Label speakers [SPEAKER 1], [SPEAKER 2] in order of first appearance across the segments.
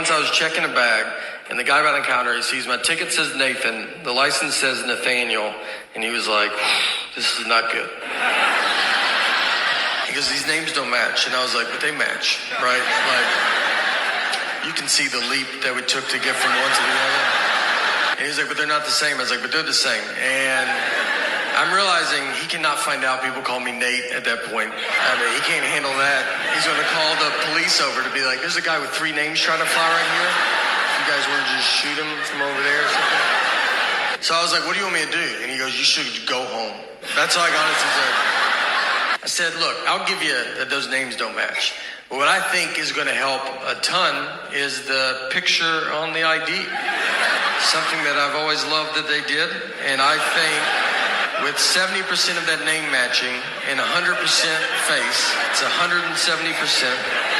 [SPEAKER 1] once I was checking a bag, and the guy behind the counter, he sees my ticket says Nathan, the license says Nathaniel, and he was like, this is not good. He goes, these names don't match. And I was like, but they match, right? Like, you can see the leap that we took to get from one to the other. And he's like, but they're not the same. I was like, but they're the same. And I'm realizing he cannot find out people call me Nate at that point. I mean, he can't handle that. He's going to call the police over to be like, there's a guy with 3 names trying to fly right here. If you guys want to just shoot him from over there or something. So I was like, what do you want me to do? And he goes, you should go home. That's all I got to say. I said, look, I'll give you that those names don't match. But what I think is going to help a ton is the picture on the ID. Something that I've always loved that they did. And I think with 70% of that name matching and 100% face, it's 170%.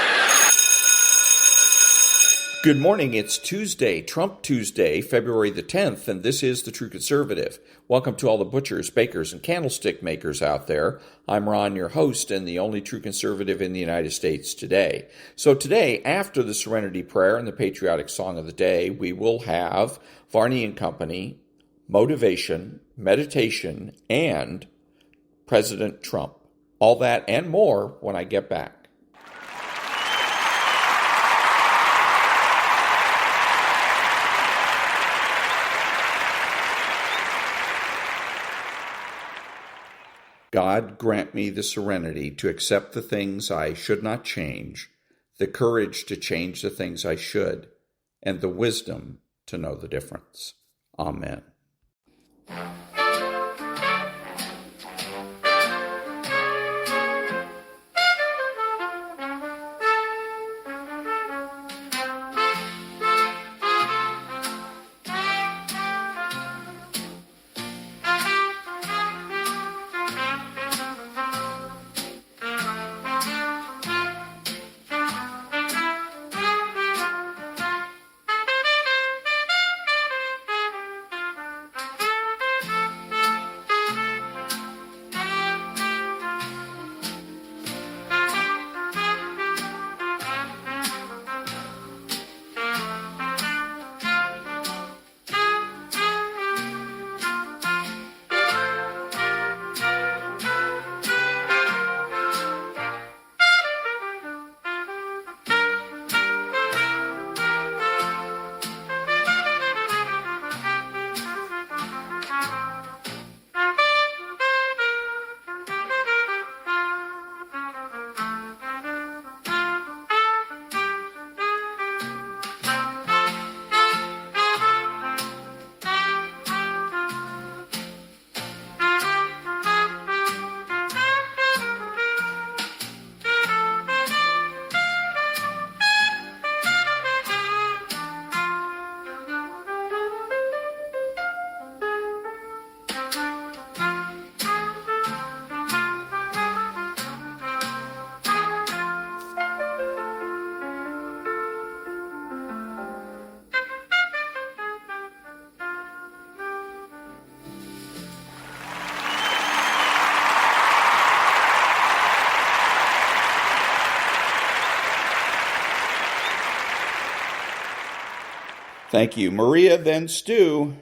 [SPEAKER 2] Good morning. It's Tuesday, Trump Tuesday, February the 10th, and this is The True Conservative. Welcome to all the butchers, bakers, and candlestick makers out there. I'm Ron, your host, and the only true conservative in the United States today. So today, after the Serenity Prayer and the patriotic song of the day, we will have Varney and Company, motivation, meditation, and President Trump. All that and more when I get back. God grant me the serenity to accept the things I should not change, the courage to change the things I should, and the wisdom to know the difference. Amen. Thank you. Maria, then Stu.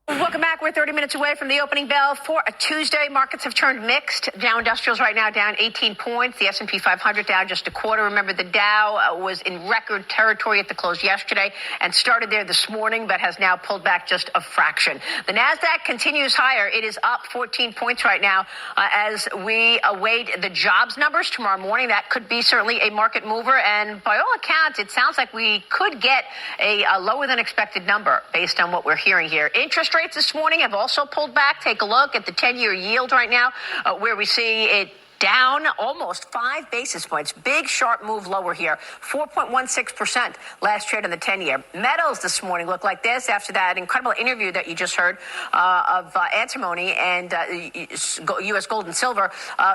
[SPEAKER 3] Welcome back. We're 30 minutes away from the opening bell for a Tuesday. Markets have turned mixed. Dow Industrials right now down 18 points. The S&P 500 down just a quarter. Remember, the Dow was in record territory at the close yesterday and started there this morning, but has now pulled back just a fraction. The NASDAQ continues higher. It is up 14 points right now as we await the jobs numbers tomorrow morning. That could be certainly a market mover. And by all accounts, it sounds like we could get a lower than expected number based on what we're hearing here. Interest rates this morning have also pulled back. Take a look at the 10-year yield right now, where we see it down almost 5 basis points. Big, sharp move lower here. 4.16% last trade on the 10-year. Metals this morning look like this after that incredible interview that you just heard of antimony and U.S. gold and silver.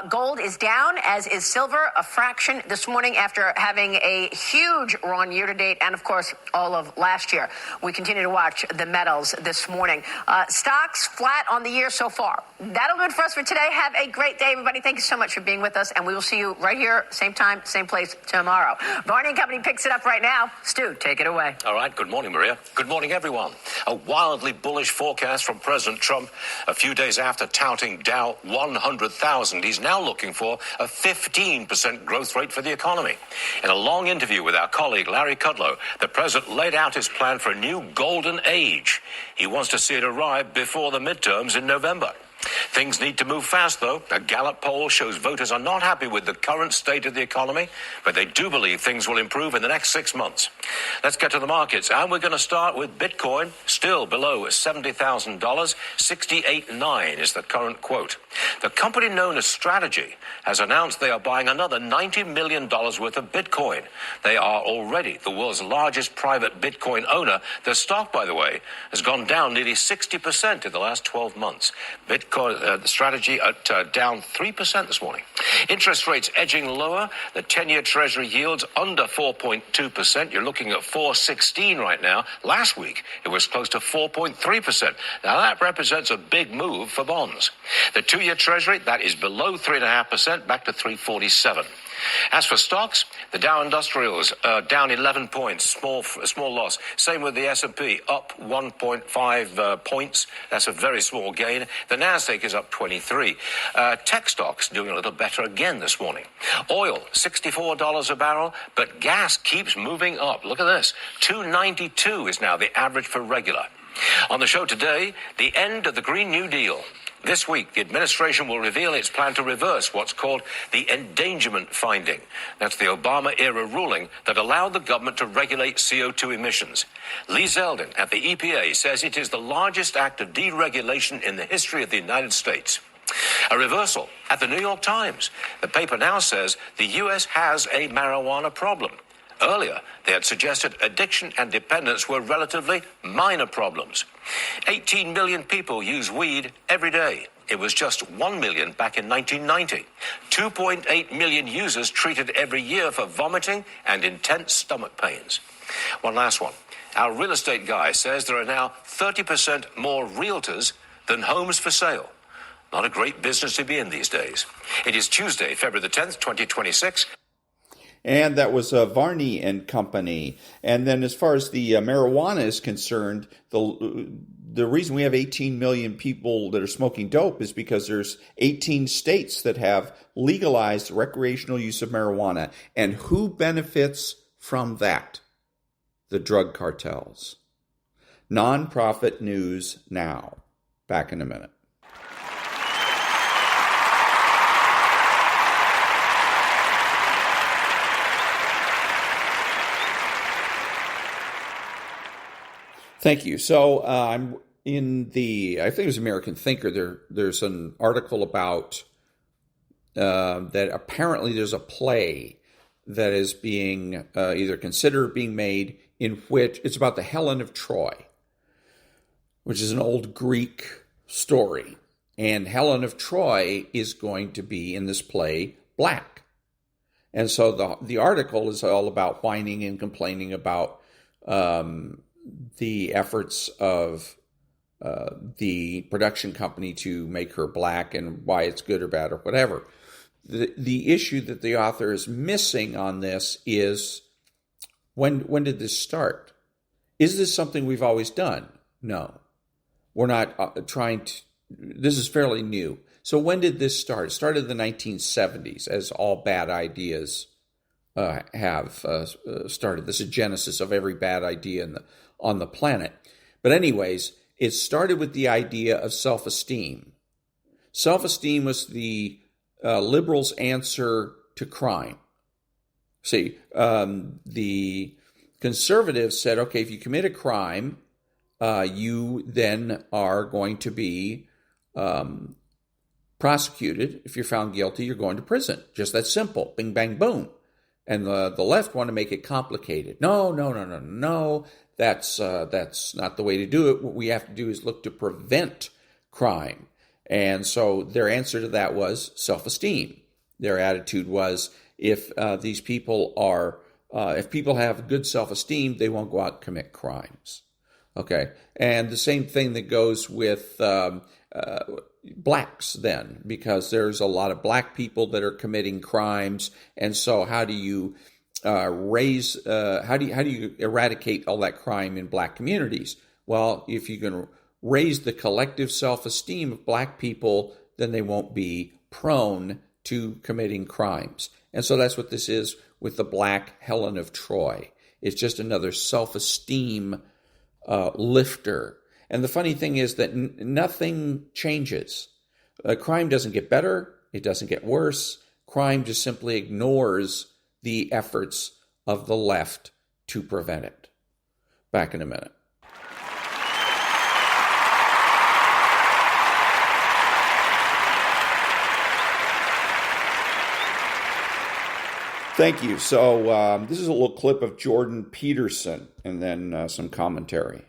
[SPEAKER 3] Gold is down, as is silver, a fraction this morning after having a huge run year to date and, of course, all of last year. We continue to watch the metals this morning. Stocks flat on the year so far. That'll do it for us for today. Have a great day, everybody. Thank you so much much for being with us, and we will see you right here, same time, same place tomorrow. Varney and Company picks it up right now. Stu, take it away.
[SPEAKER 4] All right. Good morning, Maria. Good morning, everyone. A wildly bullish forecast from President Trump a few days after touting Dow 100,000. He's now looking for a 15% growth rate for the economy. In a long interview with our colleague Larry Kudlow, the president laid out his plan for a new golden age. He wants to see it arrive before the midterms in November. Things need to move fast, though. A Gallup poll shows voters are not happy with the current state of the economy, but they do believe things will improve in the next 6 months. Let's get to the markets, and we're going to start with Bitcoin, still below $70,000. 68.9 is the current quote. The company known as Strategy has announced they are buying another $90 million worth of Bitcoin. They are already the world's largest private Bitcoin owner. Their stock, by the way, has gone down nearly 60% in the last 12 months. Bitcoin Strategy at down 3% this morning. Interest rates edging lower. The 10-year Treasury yields under 4.2%. You're looking at 4.16 right now. Last week, it was close to 4.3%. Now, that represents a big move for bonds. The 2-year Treasury, that is below 3.5%, back to 3.47. As for stocks, the Dow Industrials down 11 points, small loss. Same with the S&P, up 1.5 points. That's a very small gain. The Nasdaq is up 23. Tech stocks doing a little better again this morning. Oil, $64 a barrel, but gas keeps moving up. Look at this. $2.92 is now the average for regular. On the show today, the end of the Green New Deal. This week, the administration will reveal its plan to reverse what's called the endangerment finding. That's the Obama-era ruling that allowed the government to regulate CO2 emissions. Lee Zeldin at the EPA says it is the largest act of deregulation in the history of the United States. A reversal at the New York Times. The paper now says the U.S. has a marijuana problem. Earlier, they had suggested addiction and dependence were relatively minor problems. 18 million people use weed every day. It was just 1 million back in 1990. 2.8 million users treated every year for vomiting and intense stomach pains. One last one. Our real estate guy says there are now 30% more realtors than homes for sale. Not a great business to be in these days. It is Tuesday, February the 10th, 2026.
[SPEAKER 2] And that was Varney and Company. And then as far as the marijuana is concerned, the reason we have 18 million people that are smoking dope is because there's 18 states that have legalized recreational use of marijuana. And who benefits from that? The drug cartels. Nonprofit news now. Back in a minute. Thank you. So I'm in I think it was American Thinker, there's an article about that apparently there's a play that is being either considered being made in which it's about the Helen of Troy, which is an old Greek story. And Helen of Troy is going to be in this play black. And so the article is all about whining and complaining about the efforts of the production company to make her black and why it's good or bad or whatever. The issue that the author is missing on this is when did this start? Is this something we've always done? No. We're not trying to. This is fairly new. So when did this start? It started in the 1970s, as all bad ideas have started. This is genesis of every bad idea on the planet. But anyways, it started with the idea of self-esteem. Self-esteem was the liberals' answer to crime. See, the conservatives said, okay, if you commit a crime, you then are going to be prosecuted. If you're found guilty, you're going to prison. Just that simple. Bing, bang, boom. And the left want to make it complicated. No. That's not the way to do it. What we have to do is look to prevent crime. And so their answer to that was self-esteem. Their attitude was if these people if people have good self-esteem, they won't go out and commit crimes. Okay, and the same thing that goes with blacks then, because there's a lot of black people that are committing crimes, and so how do you how do you eradicate all that crime in black communities? Well, if you can raise the collective self-esteem of black people, then they won't be prone to committing crimes. And so that's what this is with the black Helen of Troy. It's just another self-esteem lifter. And the funny thing is that nothing changes. Crime doesn't get better. It doesn't get worse. Crime just simply ignores the efforts of the left to prevent it. Back in a minute. Thank you. So this is a little clip of Jordan Peterson and then some commentary.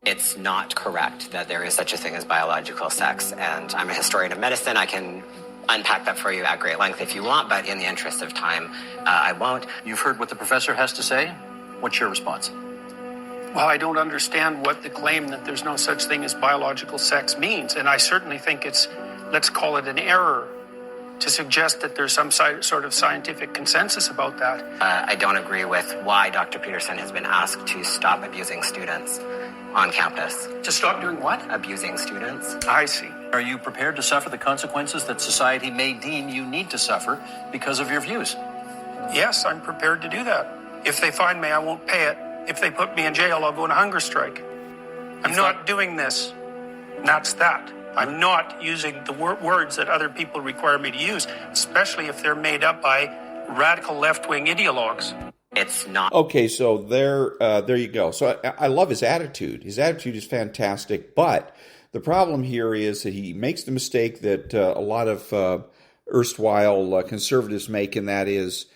[SPEAKER 5] It's not correct that there is such a thing as biological sex, and I'm a historian of medicine. I can unpack that for you at great length if you want, but in the interest of time, I won't.
[SPEAKER 6] You've heard what the professor has to say. What's your response?
[SPEAKER 7] Well, I don't understand what the claim that there's no such thing as biological sex means, and I certainly think it's, let's call it an error, to suggest that there's some sort of scientific consensus about that.
[SPEAKER 5] I don't agree with why Dr. Peterson has been asked to stop abusing students on campus.
[SPEAKER 7] To stop doing what?
[SPEAKER 5] Abusing students.
[SPEAKER 7] I see.
[SPEAKER 6] Are you prepared to suffer the consequences that society may deem you need to suffer because of your views?
[SPEAKER 7] Yes, I'm prepared to do that. If they find me, I won't pay it. If they put me in jail, I'll go on a hunger strike. I'm not doing this. And that's that. I'm not using the words that other people require me to use, especially if they're made up by radical left-wing ideologues.
[SPEAKER 5] It's not.
[SPEAKER 2] Okay, so there you go. So I love his attitude. His attitude is fantastic, but the problem here is that he makes the mistake that a lot of erstwhile conservatives make, and that is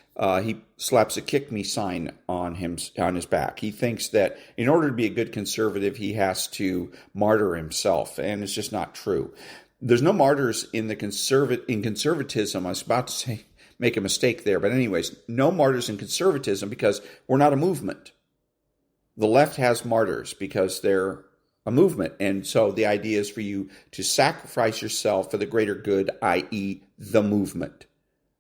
[SPEAKER 2] he slaps a kick me sign on his back. He thinks that in order to be a good conservative, he has to martyr himself, and it's just not true. There's no martyrs in conservatism. I was about to say make a mistake there, but anyways, no martyrs in conservatism because we're not a movement. The left has martyrs because they're a movement, and so the idea is for you to sacrifice yourself for the greater good, i.e. the movement.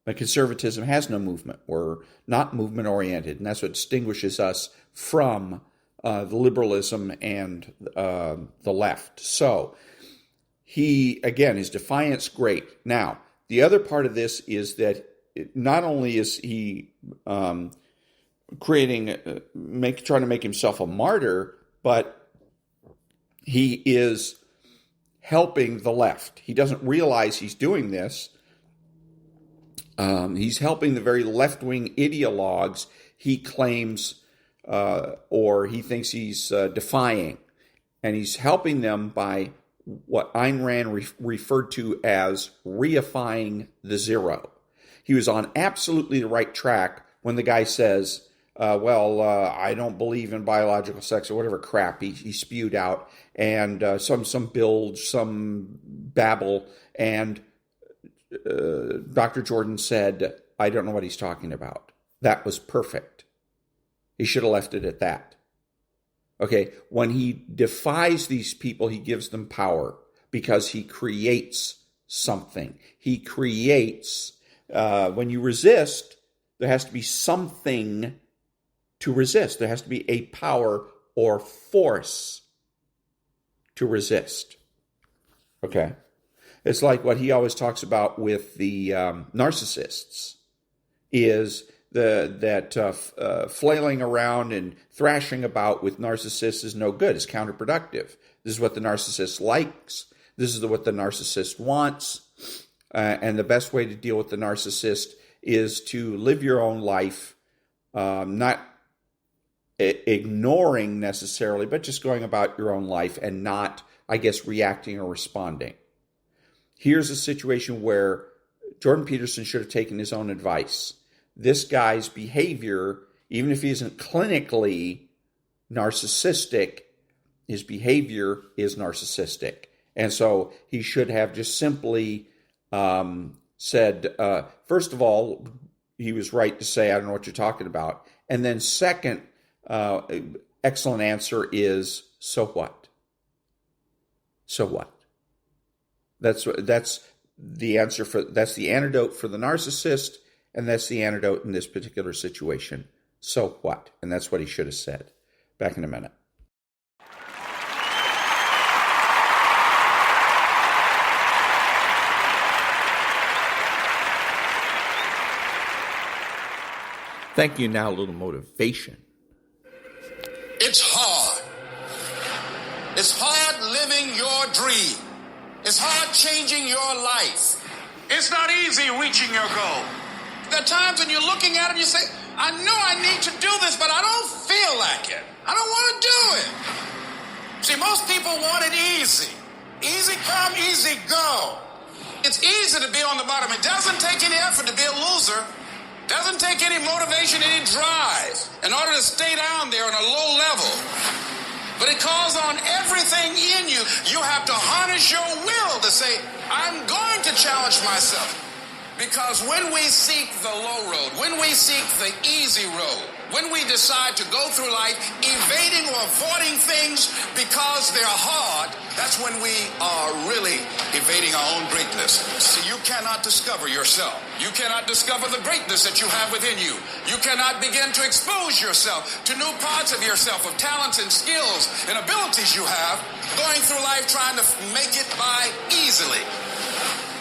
[SPEAKER 2] But conservatism has no movement. We're not movement-oriented, and that's what distinguishes us from the liberalism and the left. So, his defiance, great. Now, the other part of this is that not only is he trying to make himself a martyr, but he is helping the left. He doesn't realize he's doing this. He's helping the very left-wing ideologues he claims or he thinks he's defying. And he's helping them by what Ayn Rand referred to as reifying the zero. He was on absolutely the right track when the guy says, I don't believe in biological sex or whatever crap he spewed out, and some bilge, some babble, and Dr. Jordan said, I don't know what he's talking about. That was perfect. He should have left it at that. Okay, when he defies these people, he gives them power because he creates something. He creates, when you resist, there has to be something to resist. There has to be a power or force to resist. Okay? It's like what he always talks about with the narcissists, is that flailing around and thrashing about with narcissists is no good. It's counterproductive. This is what the narcissist likes. This is what the narcissist wants. And the best way to deal with the narcissist is to live your own life, not ignoring necessarily, but just going about your own life and not, reacting or responding. Here's a situation where Jordan Peterson should have taken his own advice. This guy's behavior, even if he isn't clinically narcissistic, his behavior is narcissistic. And so he should have just simply said, first of all, he was right to say, I don't know what you're talking about. And then second, excellent answer is So what? So what? That's the answer that's the antidote for the narcissist, and that's the antidote in this particular situation. So what? And that's what he should have said. Back in a minute. Thank you. Now a little motivation.
[SPEAKER 8] It's hard. It's hard living your dream. It's hard changing your life. It's not easy reaching your goal. There are times when you're looking at it and you say, I know I need to do this, but I don't feel like it. I don't want to do it. See, most people want it easy. Easy come, easy go. It's easy to be on the bottom. It doesn't take any effort to be a loser. Doesn't take any motivation, any drive in order to stay down there on a low level. But it calls on everything in you. You have to harness your will to say, I'm going to challenge myself. Because when we seek the low road, when we seek the easy road, when we decide to go through life evading or avoiding things because they're hard, that's when we are really evading our own greatness. See, you cannot discover yourself. You cannot discover the greatness that you have within you. You cannot begin to expose yourself to new parts of yourself, of talents and skills and abilities you have, going through life trying to make it by easily.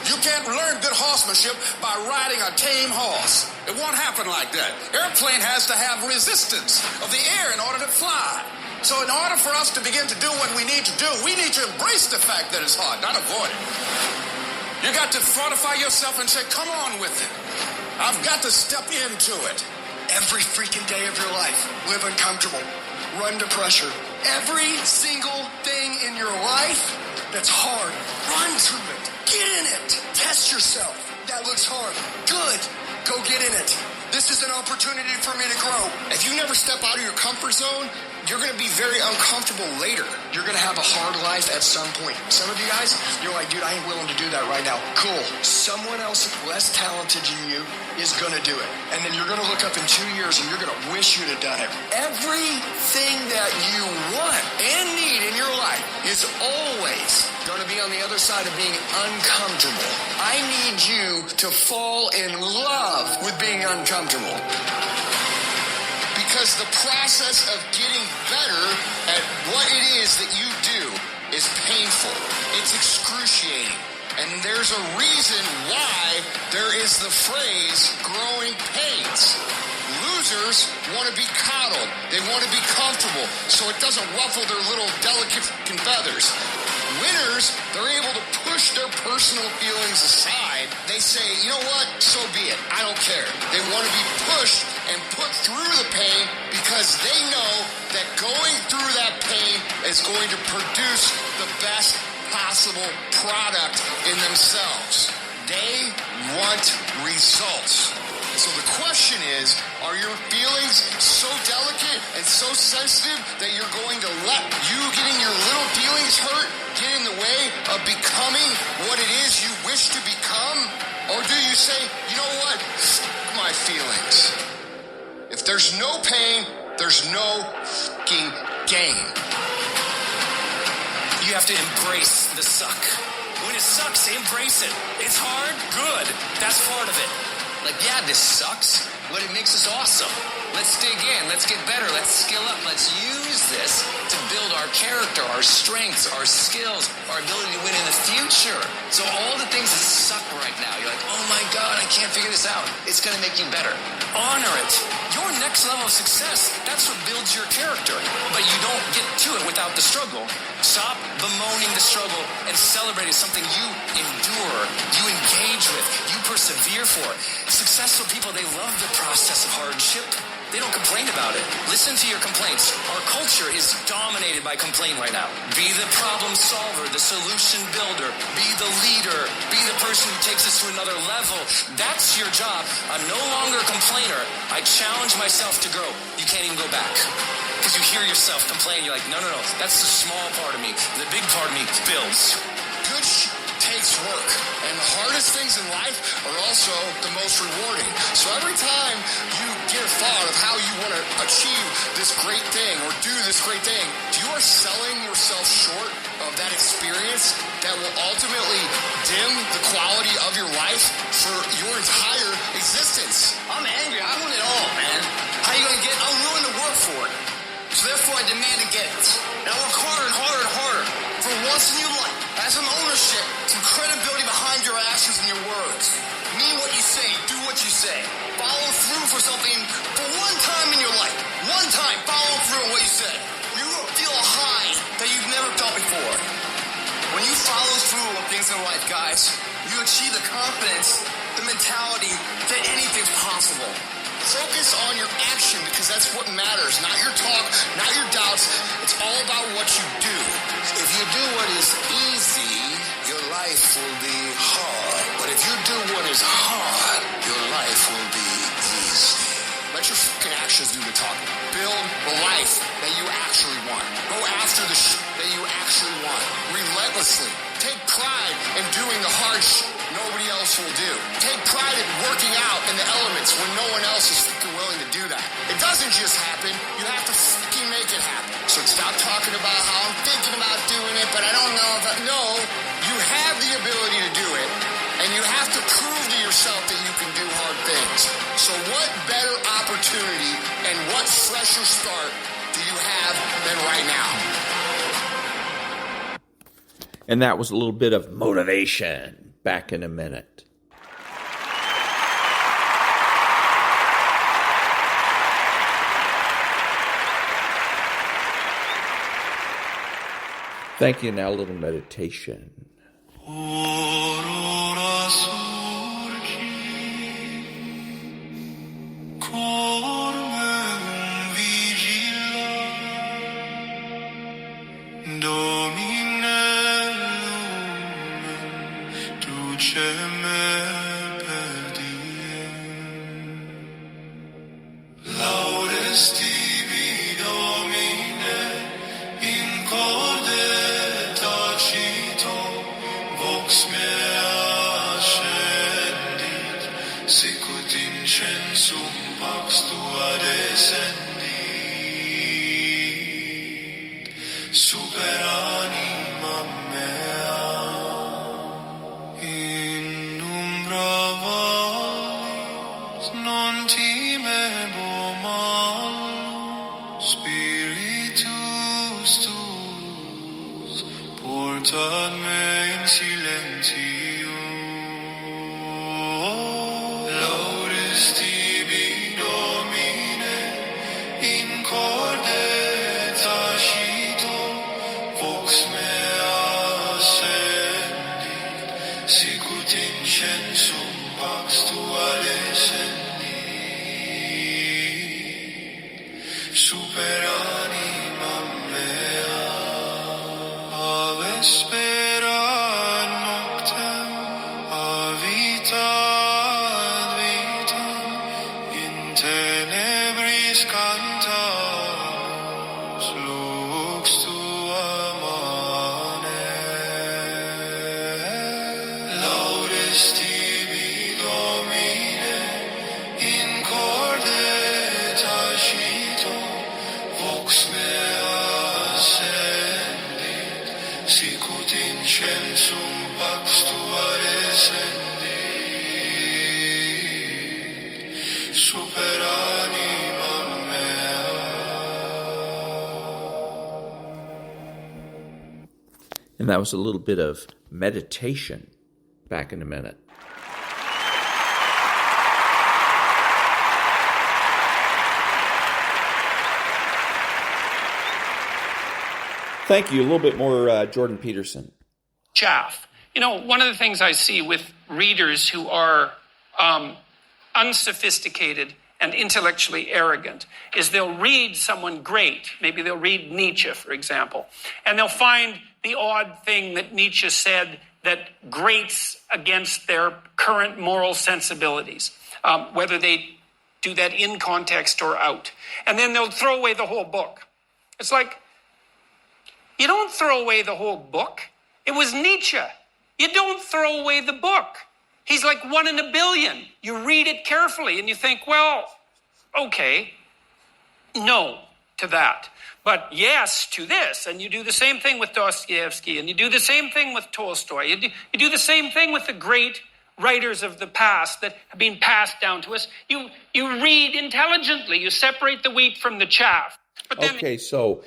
[SPEAKER 8] You can't learn good horsemanship by riding a tame horse. It won't happen like that. Airplane has to have resistance of the air in order to fly. So in order for us to begin to do what we need to do, we need to embrace the fact that it's hard, not avoid it. You got to fortify yourself and say, come on with it. I've got to step into it.
[SPEAKER 9] Every freaking day of your life, live uncomfortable, run to pressure. Every single thing in your life that's hard, run to it. Get in it. Test yourself. That looks hard. Good. Go get in it. This is an opportunity for me to grow. If you never step out of your comfort zone, you're going to be very uncomfortable later. You're going to have a hard life at some point. Some of you guys, you're like, dude, I ain't willing to do that right now. Cool. Someone else less talented than you is going to do it. And then you're going to look up in 2 years and you're going to wish you'd have done it. Everything that you want and need in your life is always going to be on the other side of being uncomfortable. I need you to fall in love with being uncomfortable. Because the process of getting better at what it is that you do is painful. It's excruciating. And there's a reason why there is the phrase growing pains. Losers want to be coddled. They want to be comfortable so it doesn't ruffle their little delicate feathers. Winners, they're able to push their personal feelings aside. They say, you know what, so be it. I don't care. They want to be pushed and put through the pain because they know that going through that pain is going to produce the best possible product in themselves. They want results. So the question is, are your feelings so delicate and so sensitive that you're going to let you getting your little feelings hurt get in the way of becoming what it is you wish to become? Or do you say, you know what, my feelings. If there's no pain, there's no fucking gain.
[SPEAKER 10] You have to embrace the suck. When it sucks, embrace it. It's hard, good. That's part of it. Like, yeah, this sucks, but it makes us awesome. Let's dig in. Let's get better. Let's skill up. Let's use this to build our character, our strengths, our skills, our ability to win in the future. So all the things that suck right now, you're like, oh my God, I can't figure this out. It's going to make you better. Honor it. Your next level of success, that's what builds your character. But you don't get to it without the struggle. Stop bemoaning the struggle and celebrate it. Something you endure, you engage with, you persevere for. Successful people, they love the process of hardship. They don't complain about it. Listen to your complaints. Our culture is dominated by complaint right now. Be the problem solver, the solution builder. Be the leader. Be the person who takes us to another level. That's your job. I'm no longer a complainer. I challenge myself to grow. You can't even go back. Because you hear yourself complain. You're like, no. That's the small part of me. The big part of me builds.
[SPEAKER 8] Good takes work. And the hardest things in life are also the most rewarding. So every time you get a thought of how you want to achieve this great thing or do this great thing, you are selling
[SPEAKER 9] that experience that will ultimately dim the quality of your life for your entire existence.
[SPEAKER 10] I'm angry. I want it all, man. How you gonna get it? I'm willing to work for it. So therefore, I demand to get it. And I work harder and harder and harder. For once in your life, have some ownership, some credibility behind your actions and your words. Mean what you say, do what you say. Follow through for something for one time in your life. One time, follow through on what you say. You will feel a high that you've never felt before. When you follow through on things in life, guys, you achieve the confidence, the mentality that anything's possible.
[SPEAKER 9] Focus on your action because that's what matters. Not your talk, not your doubts. It's all about what you do. If you do what is easy, your life will be hard. But if you do what is hard, your life will be easy. Let your fucking actions do the talking. Build the life that you actually want. Go after the that you actually want. Relentlessly. Take pride in doing the hard nobody else will do. Take pride in working out in the elements when no one else is fucking willing to do that. It doesn't just happen. You have to fucking make it happen. So stop talking about how I'm thinking about doing it, but I don't know if no, you have the ability to do it, and you have to prove to yourself that you can do hard things. So what better opportunity and what fresher start do you have than right now?
[SPEAKER 2] And that was a little bit of motivation. Back in a minute. Thank you. Now a little meditation. And that was a little bit of meditation. Back in a minute. Thank you. A little bit more Jordan Peterson.
[SPEAKER 7] Chaff. You know, one of the things I see with readers who are unsophisticated and intellectually arrogant is they'll read someone great. Maybe they'll read Nietzsche, for example, and they'll find the odd thing that Nietzsche said that grates against their current moral sensibilities, whether they do that in context or out. And then they'll throw away the whole book. It's like, you don't throw away the whole book. It was Nietzsche. You don't throw away the book. He's like 1 in a billion. You read it carefully and you think, well, okay. No, to that. But yes to this. And you do the same thing with Dostoevsky, and you do the same thing with Tolstoy. You do the same thing with the great writers of the past that have been passed down to us. You read intelligently. You separate the wheat from the chaff. But then
[SPEAKER 2] so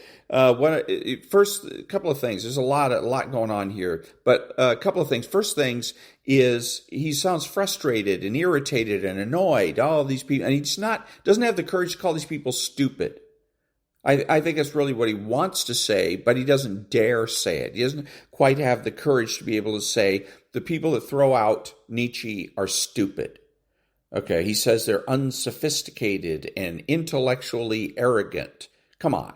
[SPEAKER 2] first, a couple of things. There's a lot going on here, but a couple of things. First things is he sounds frustrated and irritated and annoyed. All these people, and he doesn't have the courage to call these people stupid. I think that's really what he wants to say, but he doesn't dare say it. He doesn't quite have the courage to be able to say the people that throw out Nietzsche are stupid. Okay, he says they're unsophisticated and intellectually arrogant. Come on.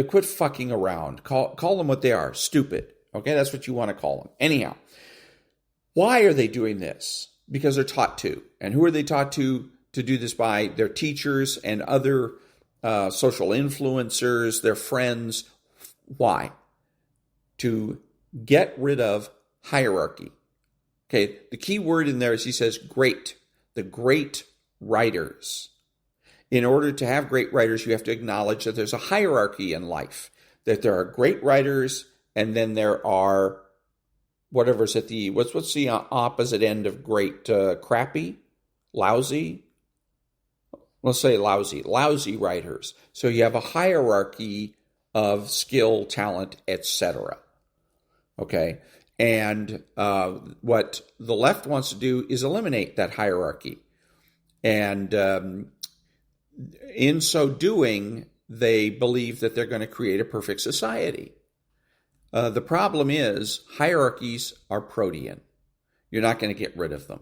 [SPEAKER 2] Quit fucking around. Call them what they are, stupid. Okay, that's what you want to call them. Anyhow, why are they doing this? Because they're taught to. And who are they taught to do this by? Their teachers and other social influencers, their friends. Why? To get rid of hierarchy. Okay, the key word in there is he says great, the great writers. In order to have great writers, you have to acknowledge that there's a hierarchy in life, that there are great writers, and then there are whatever's at the, what's the opposite end of great? Crappy? Lousy? Let's say lousy writers. So you have a hierarchy of skill, talent, etc. Okay? And what the left wants to do is eliminate that hierarchy. And in so doing, they believe that they're going to create a perfect society. The problem is hierarchies are protean. You're not going to get rid of them.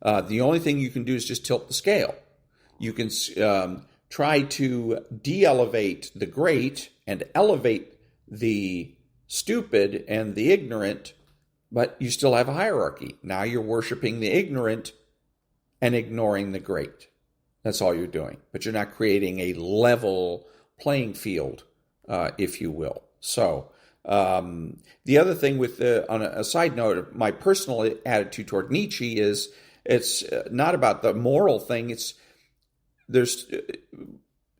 [SPEAKER 2] The only thing you can do is just tilt the scale. You can try to de-elevate the great and elevate the stupid and the ignorant, but you still have a hierarchy. Now you're worshiping the ignorant and ignoring the great. That's all you're doing. But you're not creating a level playing field, if you will. So the other thing on a side note, my personal attitude toward Nietzsche is it's not about the moral thing.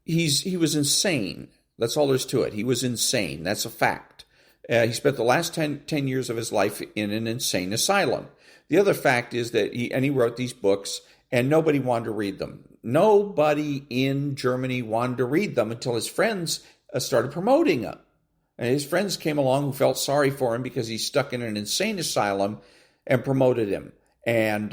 [SPEAKER 2] He was insane. That's all there's to it. He was insane. That's a fact. He spent the last 10 years of his life in an insane asylum. The other fact is that he wrote these books and nobody wanted to read them. Nobody in Germany wanted to read them until his friends started promoting them. And his friends came along who felt sorry for him because he's stuck in an insane asylum and promoted him and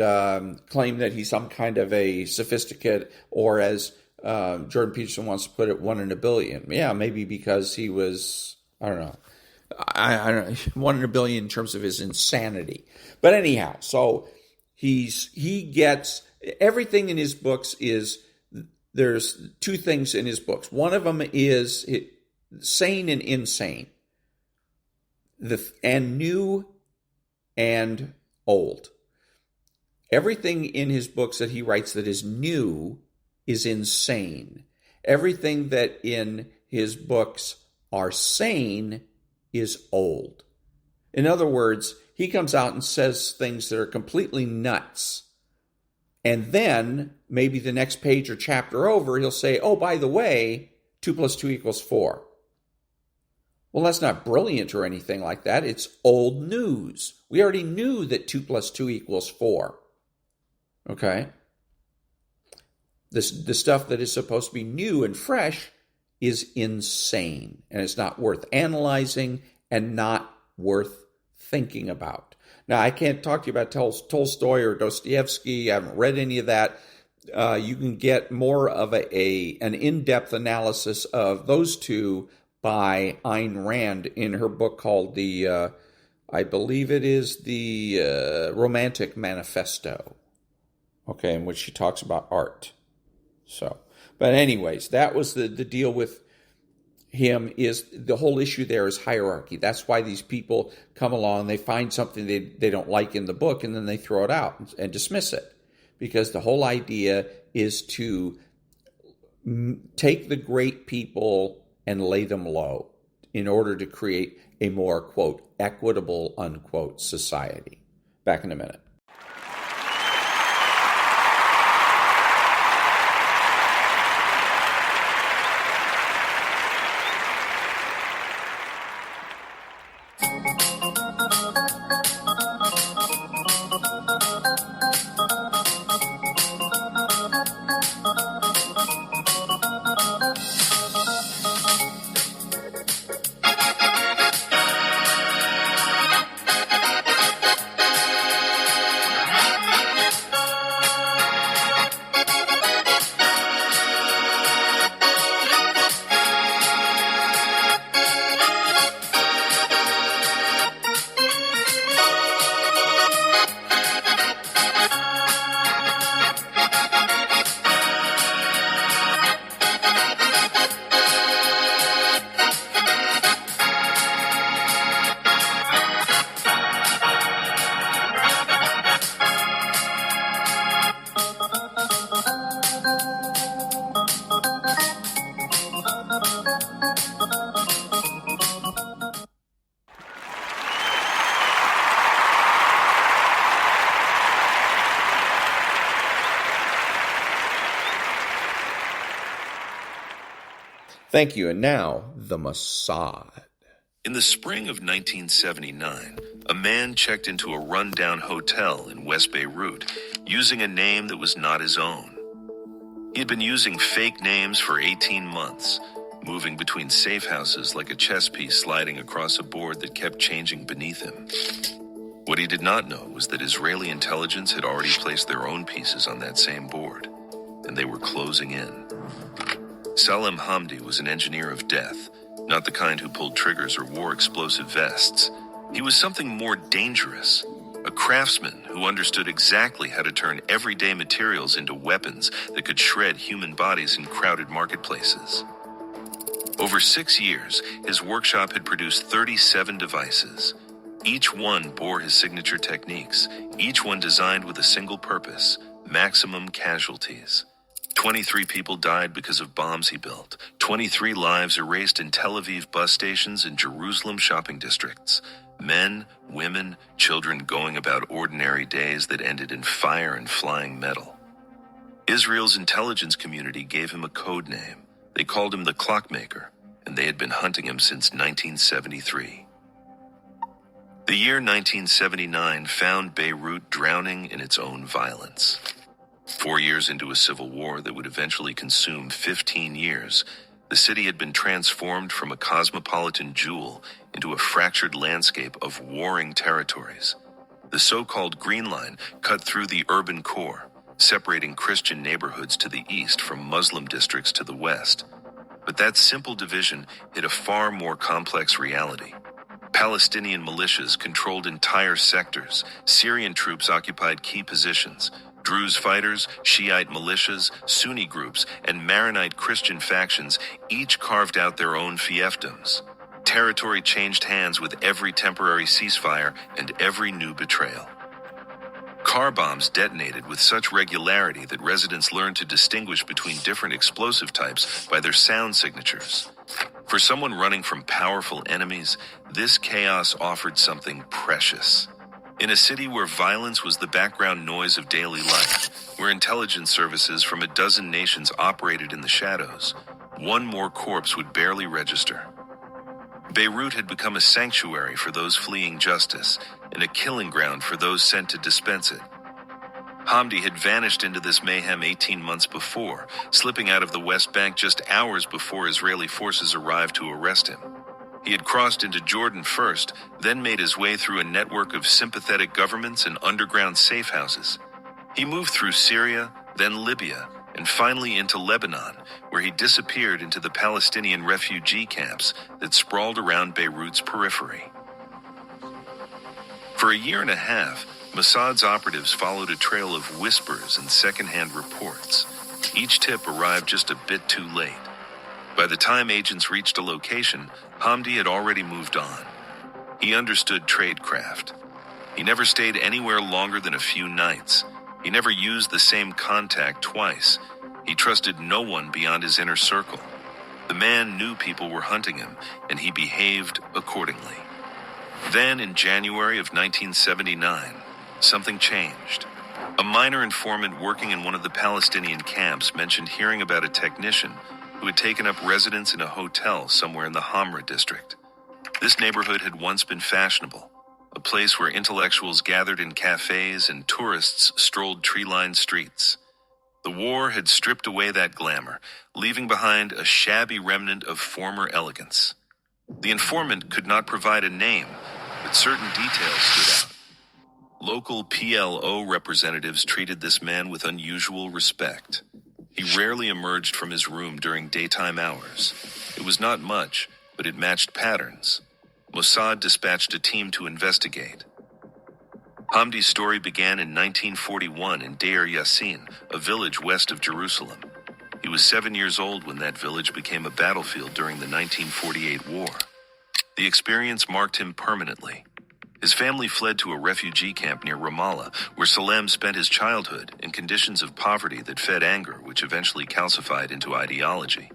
[SPEAKER 2] claimed that he's some kind of a sophisticate, or as Jordan Peterson wants to put it, 1 in a billion. Yeah, maybe because he was, I don't know. I don't know, 1 in a billion in terms of his insanity. But anyhow, so he gets everything in his books is, there's two things in his books. One of them is sane and insane, and new and old. Everything in his books that he writes that is new is insane. Everything that in his books are sane is old. In other words, he comes out and says things that are completely nuts. And then maybe the next page or chapter over, he'll say, oh, by the way, 2 + 2 = 4. Well, that's not brilliant or anything like that. It's old news. We already knew that 2 + 2 = 4. Okay? The stuff that is supposed to be new and fresh is insane, and it's not worth analyzing and not worth thinking about. Now, I can't talk to you about Tolstoy or Dostoevsky. I haven't read any of that. You can get more of an in-depth analysis of those two by Ayn Rand in her book called I believe it is the Romantic Manifesto, okay, in which she talks about art. So, but anyways, that was the deal with him. Is the whole issue there is hierarchy. That's why these people come along, they find something they don't like in the book, and then they throw it out and dismiss it. Because the whole idea is to take the great people and lay them low in order to create a more, quote, equitable, unquote, society. Back in a minute. Thank you. And now, the Mossad.
[SPEAKER 11] In the spring of 1979, a man checked into a rundown hotel in West Beirut using a name that was not his own. He had been using fake names for 18 months, moving between safe houses like a chess piece sliding across a board that kept changing beneath him. What he did not know was that Israeli intelligence had already placed their own pieces on that same board, and they were closing in. Salem Hamdi was an engineer of death, not the kind who pulled triggers or wore explosive vests. He was something more dangerous, a craftsman who understood exactly how to turn everyday materials into weapons that could shred human bodies in crowded marketplaces. Over 6 years, his workshop had produced 37 devices. Each one bore his signature techniques, each one designed with a single purpose: maximum casualties. 23 people died because of bombs he built. 23 lives erased in Tel Aviv bus stations and Jerusalem shopping districts. Men, women, children going about ordinary days that ended in fire and flying metal. Israel's intelligence community gave him a code name. They called him the Clockmaker, and they had been hunting him since 1973. The year 1979 found Beirut drowning in its own violence. 4 years into a civil war that would eventually consume 15 years, the city had been transformed from a cosmopolitan jewel into a fractured landscape of warring territories. The so-called Green Line cut through the urban core, separating Christian neighborhoods to the east from Muslim districts to the west. But that simple division hid a far more complex reality. Palestinian militias controlled entire sectors. Syrian troops occupied key positions. Druze fighters, Shiite militias, Sunni groups, and Maronite Christian factions each carved out their own fiefdoms. Territory changed hands with every temporary ceasefire and every new betrayal. Car bombs detonated with such regularity that residents learned to distinguish between different explosive types by their sound signatures. For someone running from powerful enemies, this chaos offered something precious. In a city where violence was the background noise of daily life, where intelligence services from a dozen nations operated in the shadows, one more corpse would barely register. Beirut had become a sanctuary for those fleeing justice, and a killing ground for those sent to dispense it. Hamdi had vanished into this mayhem 18 months before, slipping out of the West Bank just hours before Israeli forces arrived to arrest him. He had crossed into Jordan first, then made his way through a network of sympathetic governments and underground safe houses. He moved through Syria, then Libya, and finally into Lebanon, where he disappeared into the Palestinian refugee camps that sprawled around Beirut's periphery. For a year and a half, Mossad's operatives followed a trail of whispers and secondhand reports. Each tip arrived just a bit too late. By the time agents reached a location, Hamdi had already moved on. He understood tradecraft. He never stayed anywhere longer than a few nights. He never used the same contact twice. He trusted no one beyond his inner circle. The man knew people were hunting him, and he behaved accordingly. Then, in January of 1979, something changed. A minor informant working in one of the Palestinian camps mentioned hearing about a technician who had taken up residence in a hotel somewhere in the Hamra district. This neighborhood had once been fashionable, a place where intellectuals gathered in cafes and tourists strolled tree-lined streets. The war had stripped away that glamour, leaving behind a shabby remnant of former elegance. The informant could not provide a name, but certain details stood out. Local PLO representatives treated this man with unusual respect. He rarely emerged from his room during daytime hours. It was not much, but it matched patterns. Mossad dispatched a team to investigate. Hamdi's story began in 1941 in Deir Yassin, a village west of Jerusalem. He was 7 years old when that village became a battlefield during the 1948 war. The experience marked him permanently. His family fled to a refugee camp near Ramallah, where Salem spent his childhood in conditions of poverty that fed anger, which eventually calcified into ideology.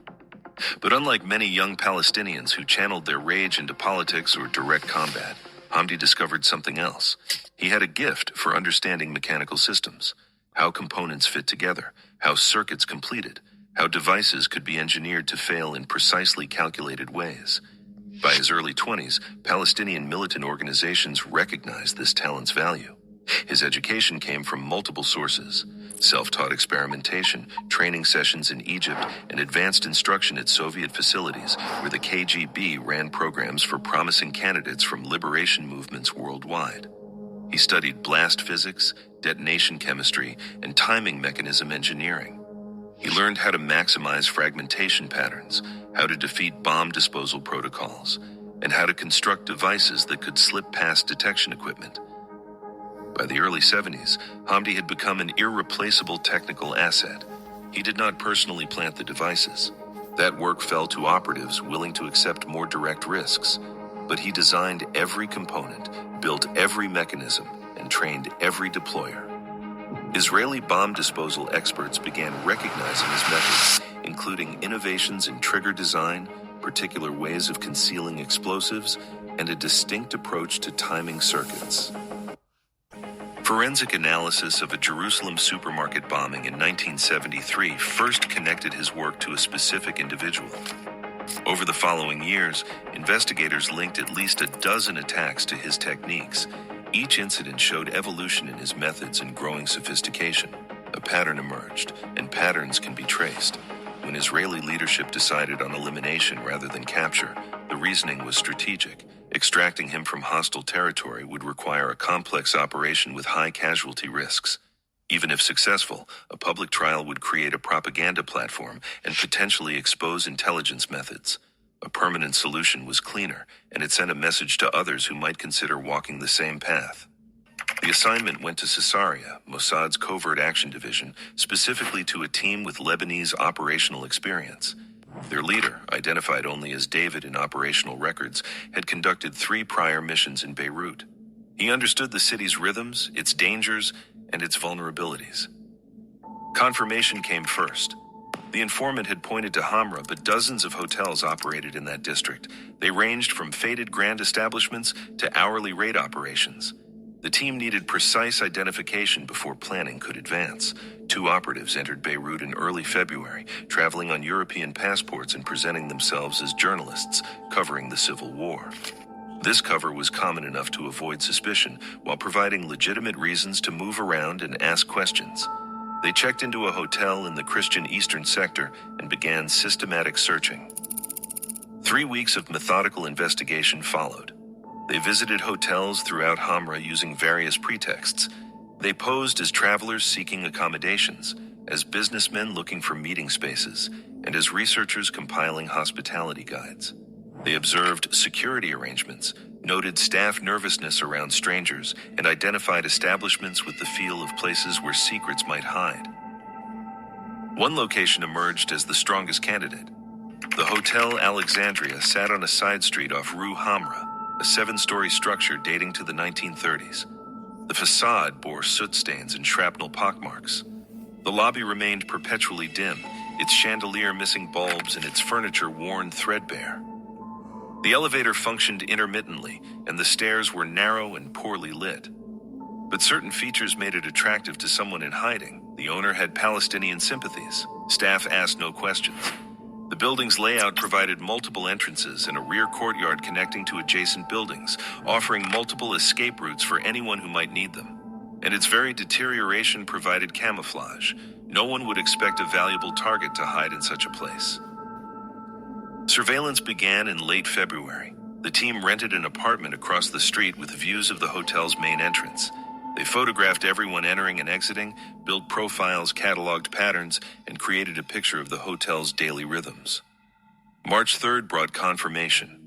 [SPEAKER 11] But unlike many young Palestinians who channeled their rage into politics or direct combat, Hamdi discovered something else. He had a gift for understanding mechanical systems, how components fit together, how circuits completed, how devices could be engineered to fail in precisely calculated ways. By his early 20s, Palestinian militant organizations recognized this talent's value. His education came from multiple sources: self-taught experimentation, training sessions in Egypt, and advanced instruction at Soviet facilities where the KGB ran programs for promising candidates from liberation movements worldwide. He studied blast physics, detonation chemistry, and timing mechanism engineering. He learned how to maximize fragmentation patterns, how to defeat bomb disposal protocols, and how to construct devices that could slip past detection equipment. By the early 70s, Hamdi had become an irreplaceable technical asset. He did not personally plant the devices. That work fell to operatives willing to accept more direct risks. But he designed every component, built every mechanism, and trained every deployer. Israeli bomb disposal experts began recognizing his methods, including innovations in trigger design, particular ways of concealing explosives, and a distinct approach to timing circuits. Forensic analysis of a Jerusalem supermarket bombing in 1973 first connected his work to a specific individual. Over the following years, investigators linked at least a dozen attacks to his techniques. Each incident showed evolution in his methods and growing sophistication. A pattern emerged, and patterns can be traced. When Israeli leadership decided on elimination rather than capture, the reasoning was strategic. Extracting him from hostile territory would require a complex operation with high casualty risks. Even if successful, a public trial would create a propaganda platform and potentially expose intelligence methods. A permanent solution was cleaner, and it sent a message to others who might consider walking the same path. The assignment went to Caesarea, Mossad's covert action division, specifically to a team with Lebanese operational experience. Their leader, identified only as David in operational records, had conducted 3 prior missions in Beirut. He understood the city's rhythms, its dangers, and its vulnerabilities. Confirmation came first. The informant had pointed to Hamra, but dozens of hotels operated in that district. They ranged from faded grand establishments to hourly rate operations. The team needed precise identification before planning could advance. 2 operatives entered Beirut in early February, traveling on European passports and presenting themselves as journalists covering the Civil War. This cover was common enough to avoid suspicion, while providing legitimate reasons to move around and ask questions. They checked into a hotel in the Christian Eastern sector and began systematic searching. 3 weeks of methodical investigation followed. They visited hotels throughout Hamra using various pretexts. They posed as travelers seeking accommodations, as businessmen looking for meeting spaces, and as researchers compiling hospitality guides. They observed security arrangements, noted staff nervousness around strangers, and identified establishments with the feel of places where secrets might hide. One location emerged as the strongest candidate. The Hotel Alexandria sat on a side street off Rue Hamra, a 7-story structure dating to the 1930s. The facade bore soot stains and shrapnel pockmarks. The lobby remained perpetually dim, its chandelier missing bulbs and its furniture worn threadbare. The elevator functioned intermittently, and the stairs were narrow and poorly lit. But certain features made it attractive to someone in hiding. The owner had Palestinian sympathies. Staff asked no questions. The building's layout provided multiple entrances and a rear courtyard connecting to adjacent buildings, offering multiple escape routes for anyone who might need them. And its very deterioration provided camouflage. No one would expect a valuable target to hide in such a place. Surveillance began in late February. The team rented an apartment across the street with views of the hotel's main entrance. They photographed everyone entering and exiting, built profiles, cataloged patterns, and created a picture of the hotel's daily rhythms. March 3rd brought confirmation.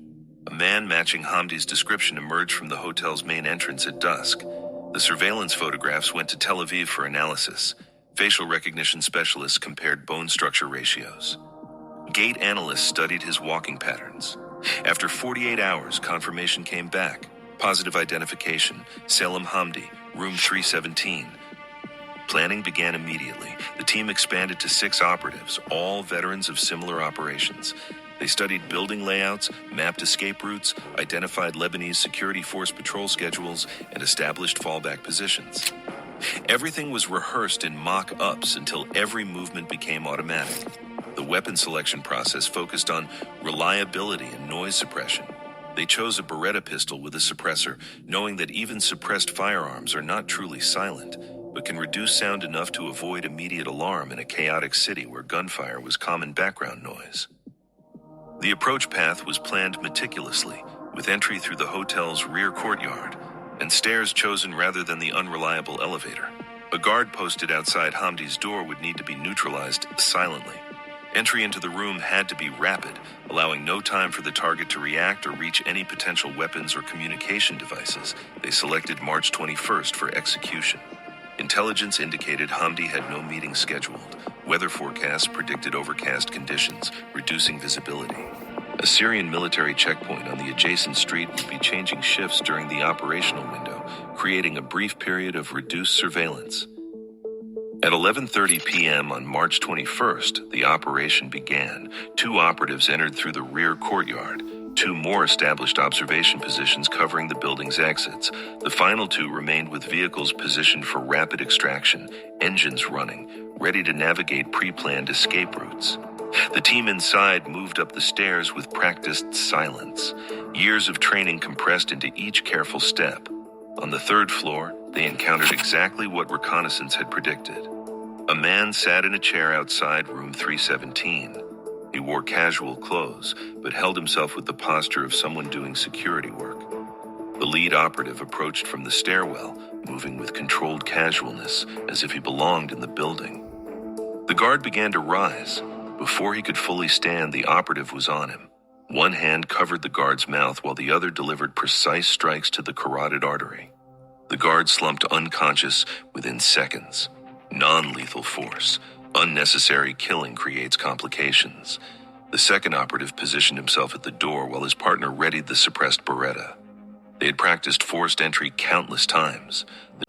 [SPEAKER 11] A man matching Hamdi's description emerged from the hotel's main entrance at dusk. The surveillance photographs went to Tel Aviv for analysis. Facial recognition specialists compared bone structure ratios. Gait analysts studied his walking patterns. After 48 hours, confirmation came back. Positive identification, Salem Hamdi, room 317. Planning began immediately. The team expanded to 6 operatives, all veterans of similar operations. They studied building layouts, mapped escape routes, identified Lebanese security force patrol schedules, and established fallback positions. Everything was rehearsed in mock-ups until every movement became automatic. The weapon selection process focused on reliability and noise suppression. They chose a Beretta pistol with a suppressor, knowing that even suppressed firearms are not truly silent, but can reduce sound enough to avoid immediate alarm in a chaotic city where gunfire was common background noise. The approach path was planned meticulously, with entry through the hotel's rear courtyard, and stairs chosen rather than the unreliable elevator. A guard posted outside Hamdi's door would need to be neutralized silently. Entry into the room had to be rapid, allowing no time for the target to react or reach any potential weapons or communication devices. They selected March 21st for execution. Intelligence indicated Hamdi had no meeting scheduled. Weather forecasts predicted overcast conditions, reducing visibility. A Syrian military checkpoint on the adjacent street would be changing shifts during the operational window, creating a brief period of reduced surveillance. At 11:30 p.m. on March 21st, the operation began. 2 operatives entered through the rear courtyard. 2 more established observation positions covering the building's exits. The final 2 remained with vehicles positioned for rapid extraction, engines running, ready to navigate pre-planned escape routes. The team inside moved up the stairs with practiced silence, years of training compressed into each careful step. On the 3rd floor, they encountered exactly what reconnaissance had predicted. A man sat in a chair outside room 317. He wore casual clothes, but held himself with the posture of someone doing security work. The lead operative approached from the stairwell, moving with controlled casualness, as if he belonged in the building. The guard began to rise. Before he could fully stand, the operative was on him. One hand covered the guard's mouth while the other delivered precise strikes to the carotid artery. The guard slumped unconscious within seconds. Non-lethal force. Unnecessary killing creates complications. The second operative positioned himself at the door while his partner readied the suppressed Beretta. They had practiced forced entry countless times.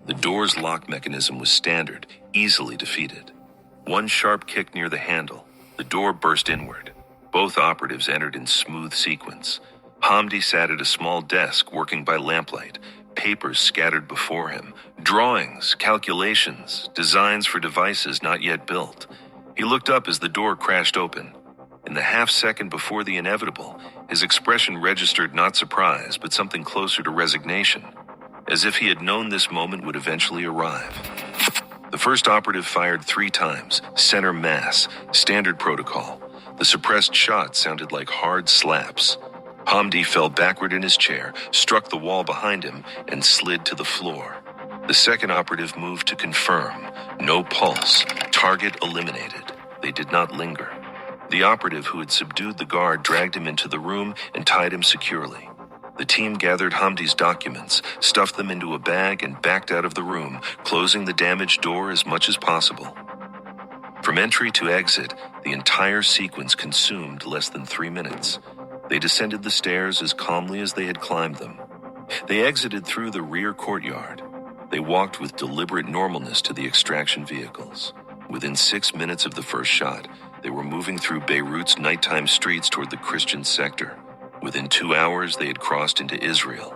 [SPEAKER 11] The door's lock mechanism was standard, easily defeated. One sharp kick near the handle. The door burst inward. Both operatives entered in smooth sequence. Hamdi sat at a small desk working by lamplight, papers scattered before him, drawings, calculations, designs for devices not yet built. He looked up as the door crashed open. In the half-second before the inevitable, his expression registered not surprise, but something closer to resignation, as if he had known this moment would eventually arrive. The first operative fired 3 times, center mass, standard protocol. The suppressed shot sounded like hard slaps. Hamdi fell backward in his chair, struck the wall behind him, and slid to the floor. The second operative moved to confirm. No pulse. Target eliminated. They did not linger. The operative who had subdued the guard dragged him into the room and tied him securely. The team gathered Hamdi's documents, stuffed them into a bag, and backed out of the room, closing the damaged door as much as possible. From entry to exit, the entire sequence consumed less than 3 minutes. They descended the stairs as calmly as they had climbed them. They exited through the rear courtyard. They walked with deliberate normalness to the extraction vehicles. Within 6 minutes of the first shot, they were moving through Beirut's nighttime streets toward the Christian sector. Within 2 hours, they had crossed into Israel.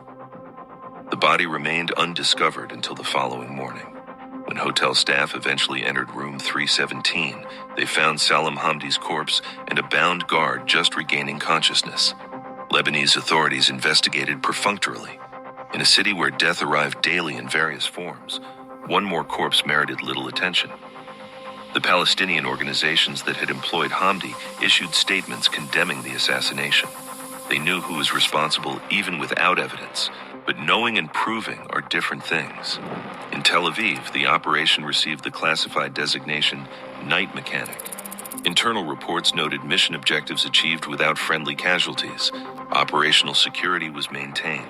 [SPEAKER 11] The body remained undiscovered until the following morning. When hotel staff eventually entered room 317, they found Salam Hamdi's corpse and a bound guard just regaining consciousness. Lebanese authorities investigated perfunctorily. In a city where death arrived daily in various forms, one more corpse merited little attention. The Palestinian organizations that had employed Hamdi issued statements condemning the assassination. They knew who was responsible even without evidence, but knowing and proving are different things. In Tel Aviv, the operation received the classified designation Night Mechanic. Internal reports noted mission objectives achieved without friendly casualties. Operational security was maintained.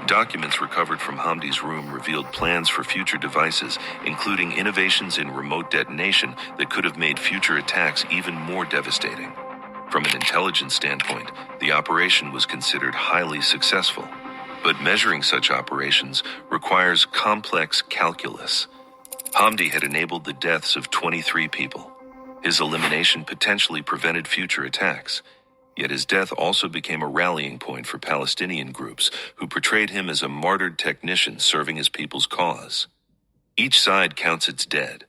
[SPEAKER 11] Documents recovered from Hamdi's room revealed plans for future devices, including innovations in remote detonation that could have made future attacks even more devastating. From an intelligence standpoint, the operation was considered highly successful. But measuring such operations requires complex calculus. Hamdi had enabled the deaths of 23 people. His elimination potentially prevented future attacks. Yet his death also became a rallying point for Palestinian groups who portrayed him as a martyred technician serving his people's cause. Each side counts its dead.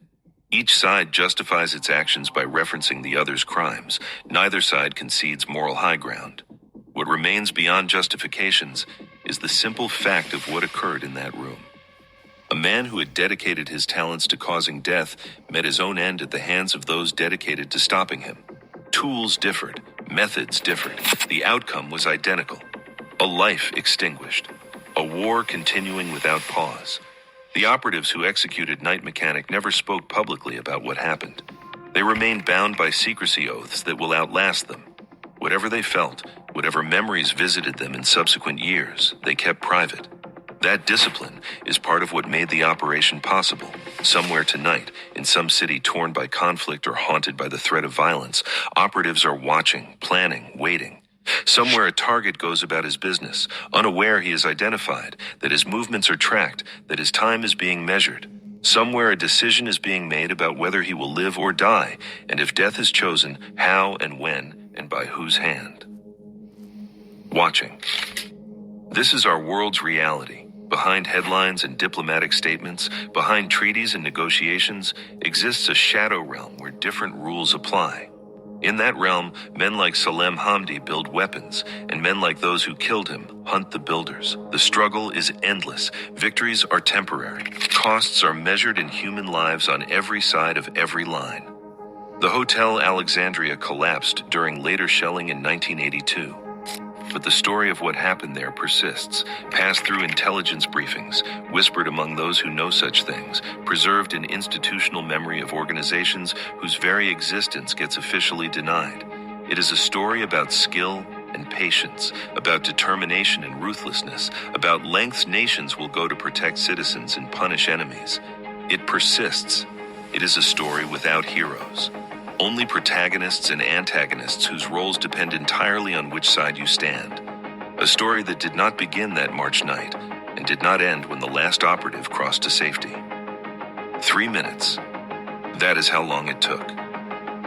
[SPEAKER 11] Each side justifies its actions by referencing the other's crimes. Neither side concedes moral high ground. What remains beyond justifications is the simple fact of what occurred in that room. A man who had dedicated his talents to causing death met his own end at the hands of those dedicated to stopping him. Tools differed, methods differed. The outcome was identical. A life extinguished. A war continuing without pause. The operatives who executed Night Mechanic never spoke publicly about what happened. They remained bound by secrecy oaths that will outlast them. Whatever they felt, whatever memories visited them in subsequent years, they kept private. That discipline is part of what made the operation possible. Somewhere tonight, in some city torn by conflict or haunted by the threat of violence, operatives are watching, planning, waiting. Somewhere a target goes about his business, unaware he is identified, that his movements are tracked, that his time is being measured. Somewhere a decision is being made about whether he will live or die, and if death is chosen, how and when, and by whose hand. Watching. This is our world's reality. Behind headlines and diplomatic statements, behind treaties and negotiations, exists a shadow realm where different rules apply. In that realm, men like Salam Hamdi build weapons, and men like those who killed him hunt the builders. The struggle is endless. Victories are temporary. Costs are measured in human lives on every side of every line. The Hotel Alexandria collapsed during later shelling in 1982. But the story of what happened there persists, passed through intelligence briefings, whispered among those who know such things, preserved in institutional memory of organizations whose very existence gets officially denied. It is a story about skill and patience, about determination and ruthlessness, about lengths nations will go to protect citizens and punish enemies. It persists. It is a story without heroes. Only protagonists and antagonists whose roles depend entirely on which side you stand. A story that did not begin that March night and did not end when the last operative crossed to safety. 3 minutes. That is how long it took.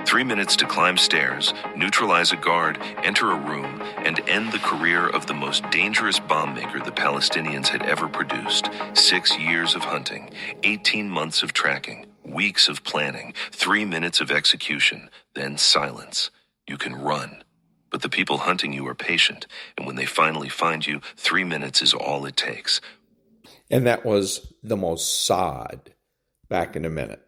[SPEAKER 11] 3 minutes to climb stairs, neutralize a guard, enter a room, and end the career of the most dangerous bomb maker the Palestinians had ever produced. 6 years of hunting, 18 months of tracking, weeks of planning, 3 minutes of execution, then silence. You can run, but the people hunting you are patient, and when they finally find you, 3 minutes is all it takes.
[SPEAKER 2] And that was the Mossad. Back in a minute.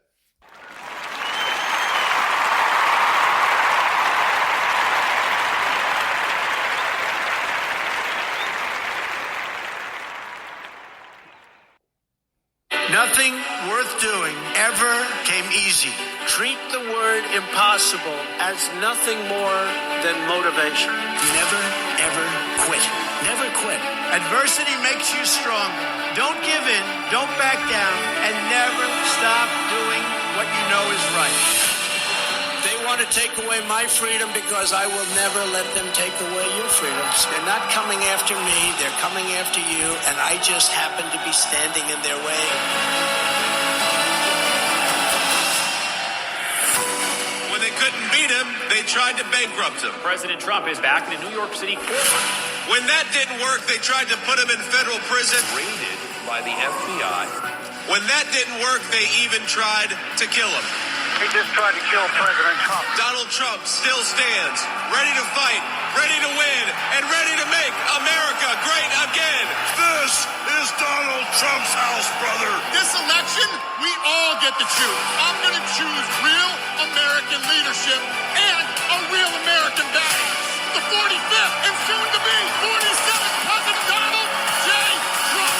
[SPEAKER 12] Nothing worth doing ever came easy. Treat the word impossible as nothing more than motivation. Never, ever quit. Never quit. Adversity makes you stronger. Don't give in, don't back down, and never stop doing what you know is right. They want to take away my freedom because I will never let them take away your freedoms. They're not coming after me, they're coming after you, and I just happen to be standing in their way.
[SPEAKER 13] When they couldn't beat him, they tried to bankrupt him.
[SPEAKER 14] President Trump is back in a New York City court.
[SPEAKER 13] When that didn't work, they tried to put him in federal prison.
[SPEAKER 14] Raided by the FBI.
[SPEAKER 13] When that didn't work, they even tried to kill him.
[SPEAKER 12] He just tried to kill President Trump.
[SPEAKER 13] Donald Trump still stands, ready to fight, ready to win, and ready to make America great again.
[SPEAKER 8] This is Donald Trump's house, brother.
[SPEAKER 15] This election, we all get to choose. I'm going to choose real American leadership and a real American values. The 45th and soon to be 47th President Donald J. Trump.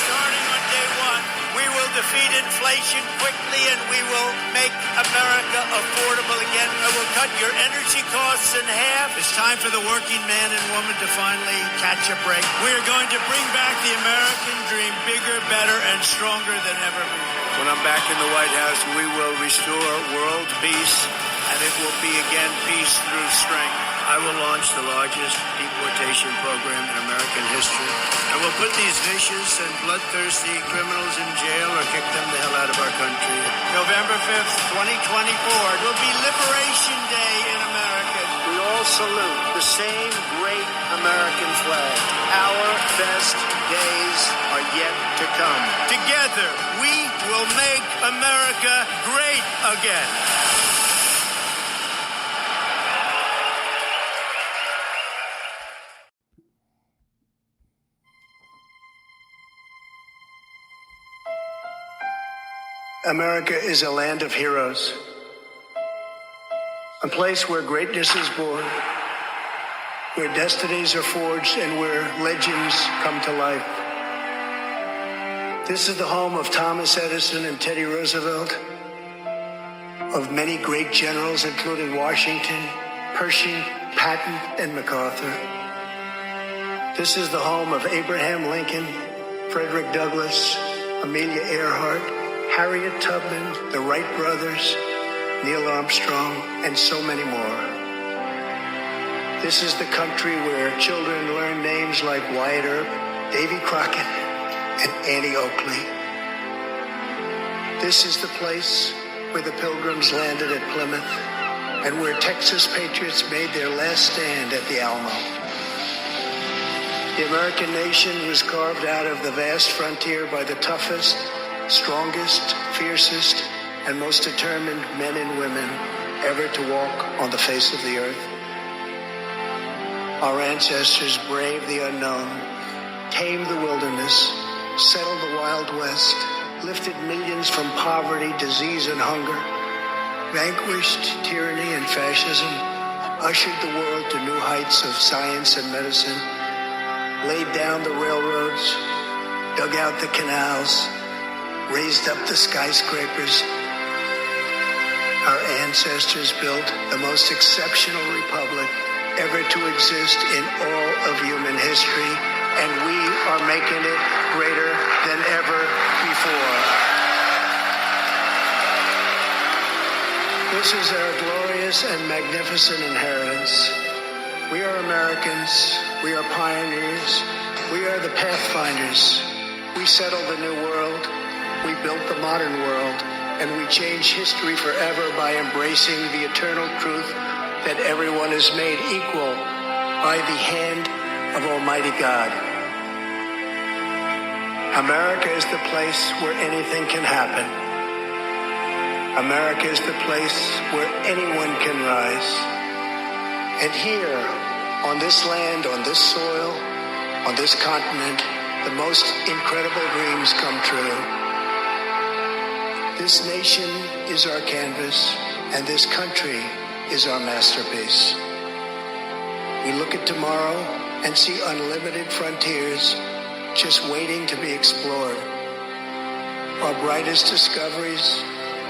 [SPEAKER 12] Starting on day one, we will defeat inflation quickly and we will make America affordable again. I will cut your energy costs in half. It's time for the working man and woman to finally catch a break. We are going to bring back the American dream bigger, better, and stronger than ever before. When I'm back in the White House, we will restore world peace, and it will be again peace through strength. I will launch the largest deportation program in American history. And we'll put these vicious and bloodthirsty criminals in jail or kick them the hell out of our country. November 5th, 2024 will be Liberation Day in America. We all salute the same great American flag. Our best days are yet to come. Together, we will make America great again.
[SPEAKER 16] America is a land of heroes, a place where greatness is born, where destinies are forged, and where legends come to life. This is the home of Thomas Edison and Teddy Roosevelt, of many great generals, including Washington, Pershing, Patton, and MacArthur. This is the home of Abraham Lincoln, Frederick Douglass, Amelia Earhart, Harriet Tubman, the Wright brothers, Neil Armstrong, and so many more. This is the country where children learn names like Wyatt Earp, Davy Crockett, and Annie Oakley. This is the place where the Pilgrims landed at Plymouth and where Texas patriots made their last stand at the Alamo. The American nation was carved out of the vast frontier by the toughest, strongest, fiercest, and most determined men and women ever to walk on the face of the earth. Our ancestors braved the unknown, tamed the wilderness, settled the Wild West, lifted millions from poverty, disease, and hunger, vanquished tyranny and fascism, ushered the world to new heights of science and medicine, laid down the railroads, dug out the canals, raised up the skyscrapers. Our ancestors built the most exceptional republic ever to exist in all of human history, and we are making it greater than ever before. This is our glorious and magnificent inheritance. We are Americans. We are pioneers. We are the pathfinders. We settled the new world. We built the modern world, and we changed history forever by embracing the eternal truth that everyone is made equal by the hand of Almighty God. America is the place where anything can happen. America is the place where anyone can rise. And here, on this land, on this soil, on this continent, the most incredible dreams come true. This nation is our canvas, and this country is our masterpiece. We look at tomorrow and see unlimited frontiers just waiting to be explored. Our brightest discoveries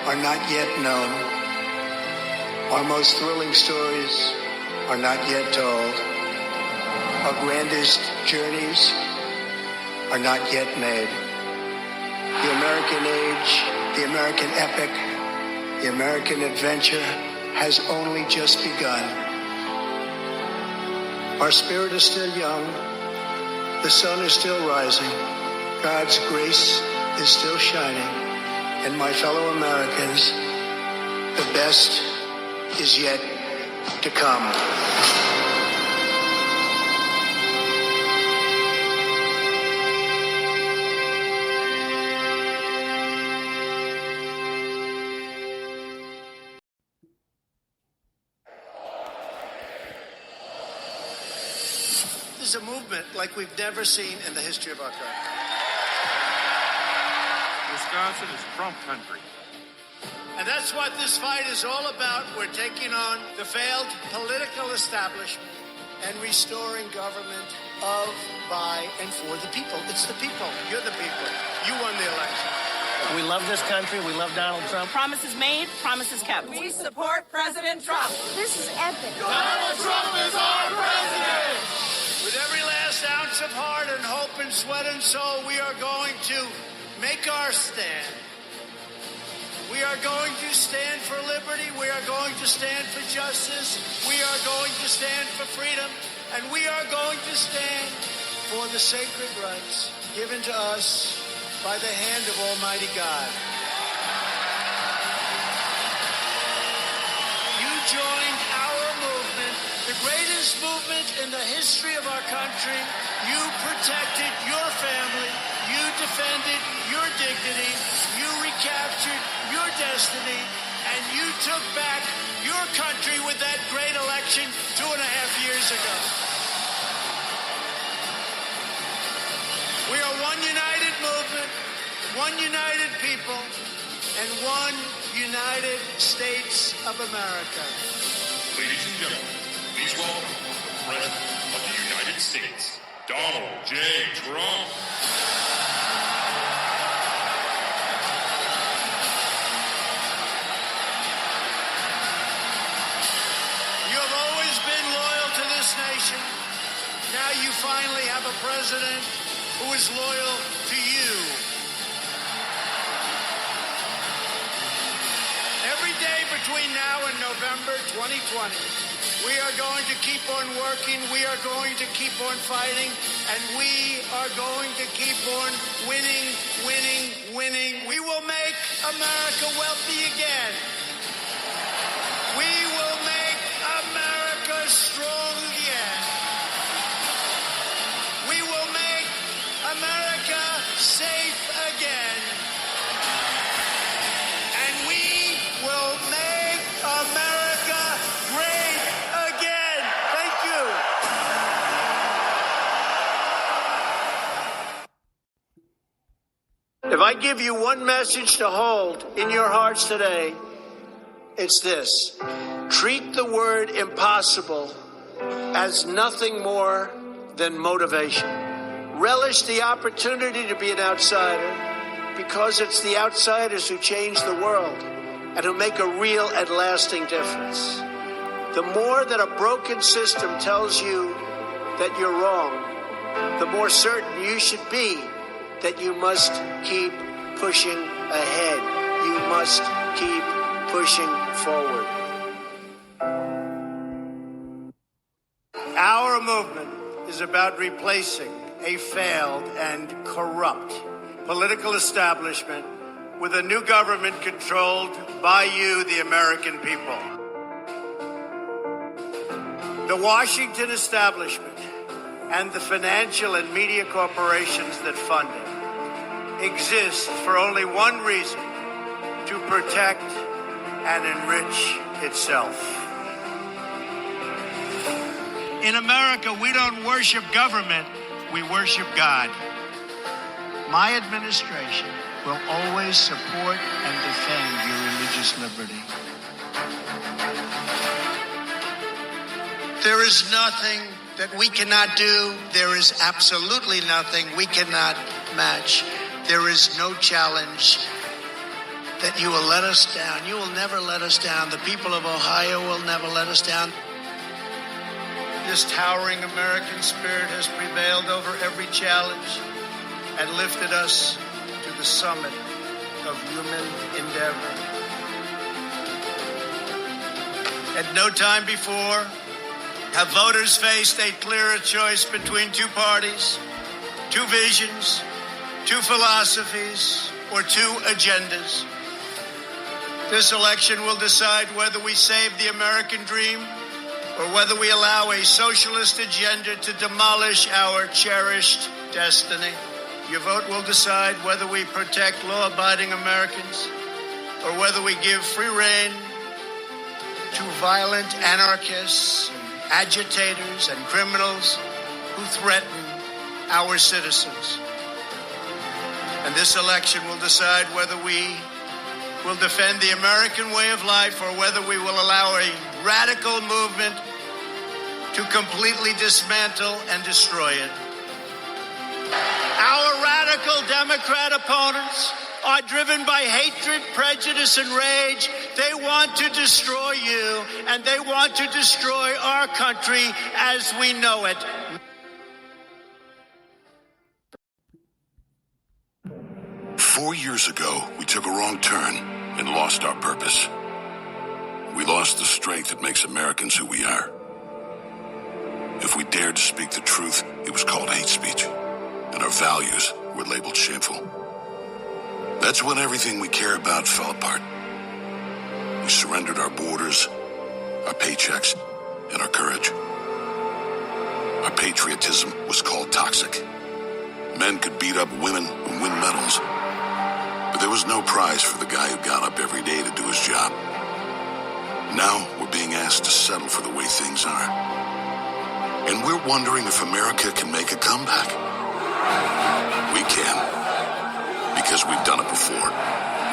[SPEAKER 16] are not yet known. Our most thrilling stories are not yet told. Our grandest journeys are not yet made. The American age, the American epic, the American adventure has only just begun. Our spirit is still young. The sun is still rising. God's grace is still shining. And my fellow Americans, the best is yet to come.
[SPEAKER 12] This is a movement like we've never seen in the history of our country.
[SPEAKER 15] Wisconsin is Trump country.
[SPEAKER 12] And that's what this fight is all about. We're taking on the failed political establishment and restoring government of, by, and for the people. It's the people. You're the people. You won the election.
[SPEAKER 17] We love this country. We love Donald Trump.
[SPEAKER 18] Promises made, promises kept.
[SPEAKER 19] We support President Trump.
[SPEAKER 20] This is epic.
[SPEAKER 15] Donald Trump is our president!
[SPEAKER 12] With every last ounce of heart and hope and sweat and soul, we are going to make our stand. We are going to stand for liberty. We are going to stand for justice. We are going to stand for freedom. And we are going to stand for the sacred rights given to us by the hand of Almighty God. You joined our movement, the greatest movement in the history of our country. You protected your family. You defended your dignity. You recaptured your destiny. And you took back your country with that great election 2.5 years ago. We are one united movement, one united people, and one United States of America.
[SPEAKER 15] Ladies and gentlemen, please welcome the President of the United States, Donald J. Trump.
[SPEAKER 12] You have always been loyal to this nation. Now you finally have a president who is loyal to you. Every day between now and November 2020, we are going to keep on working, we are going to keep on fighting, and we are going to keep on winning, winning, winning. We will make America wealthy again. We will make America strong again. We will make America safe again. And we will make America great again. Thank you. If I give you one message to hold in your hearts today, it's this. Treat the word impossible as nothing more than motivation. Relish the opportunity to be an outsider because it's the outsiders who change the world and who make a real and lasting difference. The more that a broken system tells you that you're wrong, the more certain you should be that you must keep pushing ahead. You must keep pushing forward. Our movement is about replacing a failed and corrupt political establishment with a new government controlled by you, the American people. The Washington establishment and the financial and media corporations that fund it exist for only one reason: to protect and enrich itself. In America, we don't worship government, we worship God. My administration will always support and defend your religious liberty. There is nothing that we cannot do. There is absolutely nothing we cannot match. There is no challenge that you will let us down. You will never let us down. The people of Ohio will never let us down. This towering American spirit has prevailed over every challenge and lifted us to the summit of human endeavor. At no time before have voters faced a clearer choice between two parties, two visions, two philosophies, or two agendas. This election will decide whether we save the American dream or whether we allow a socialist agenda to demolish our cherished destiny. Your vote will decide whether we protect law-abiding Americans or whether we give free rein to violent anarchists, agitators, and criminals who threaten our citizens. And this election will decide whether we will defend the American way of life or whether we will allow a radical movement to completely dismantle and destroy it. Our radical Democrat opponents are driven by hatred, prejudice, and rage. They want to destroy you, and they want to destroy our country as we know it.
[SPEAKER 20] "4 years ago, we took a wrong turn and lost our purpose. We lost the strength that makes Americans who we are. If we dared to speak the truth, it was called hate speech, and our values were labeled shameful. That's when everything we care about fell apart. We surrendered our borders, our paychecks, and our courage. Our patriotism was called toxic. Men could beat up women and win medals, but there was no prize for the guy who got up every day to do his job. Now we're being asked to settle for the way things are. And we're wondering if America can make a comeback. We can, because we've done it before.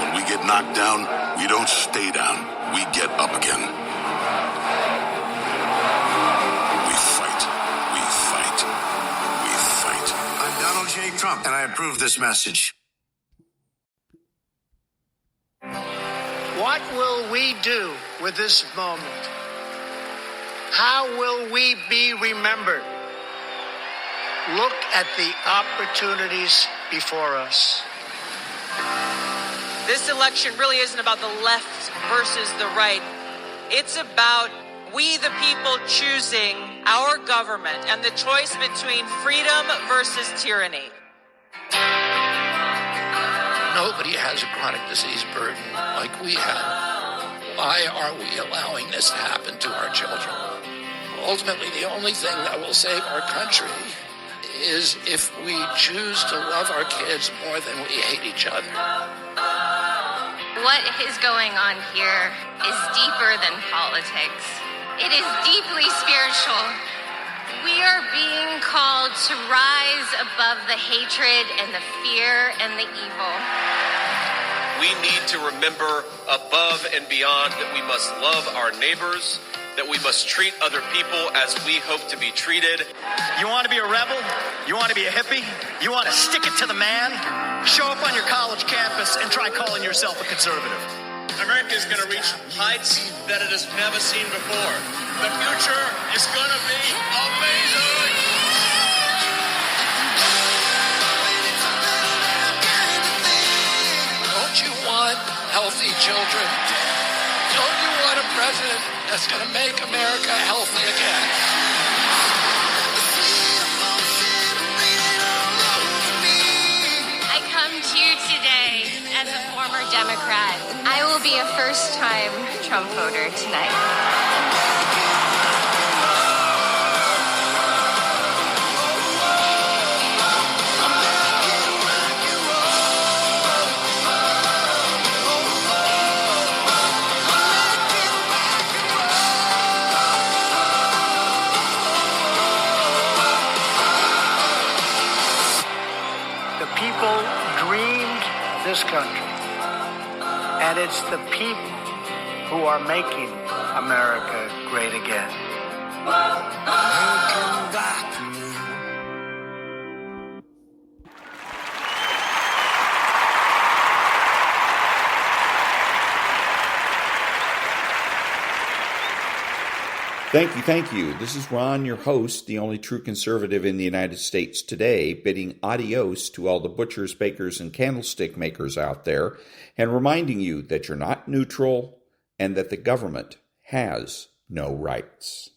[SPEAKER 20] When we get knocked down, we don't stay down. We get up again. We fight. We fight. We fight."
[SPEAKER 12] I'm Donald J. Trump, and I approve this message. What will we do with this moment? How will we be remembered? Look at the opportunities before us.
[SPEAKER 19] This election really isn't about the left versus the right. It's about we the people choosing our government and the choice between freedom versus tyranny.
[SPEAKER 21] Nobody has a chronic disease burden like we have. Why are we allowing this to happen to our children? Ultimately, the only thing that will save our country is if we choose to love our kids more than we hate each other.
[SPEAKER 22] What is going on here is deeper than politics. It is deeply spiritual. We are being called to rise above the hatred and the fear and the evil.
[SPEAKER 13] We need to remember above and beyond that we must love our neighbors, that we must treat other people as we hope to be treated.
[SPEAKER 23] You want to be a rebel? You want to be a hippie? You want to stick it to the man? Show up on your college campus and try calling yourself a conservative.
[SPEAKER 13] America is going to reach heights that it has never seen before. The future is going to be amazing.
[SPEAKER 21] Don't you want healthy children? Don't you want a president that's going to make America healthy again?
[SPEAKER 22] I come to you today as a former Democrat. I will be a first-time Trump voter tonight.
[SPEAKER 12] People dreamed this country, and it's the people who are making America great again.
[SPEAKER 2] Thank you. This is Ron, your host, the only true conservative in the United States today, bidding adios to all the butchers, bakers, and candlestick makers out there, and reminding you that you're not neutral and that the government has no rights.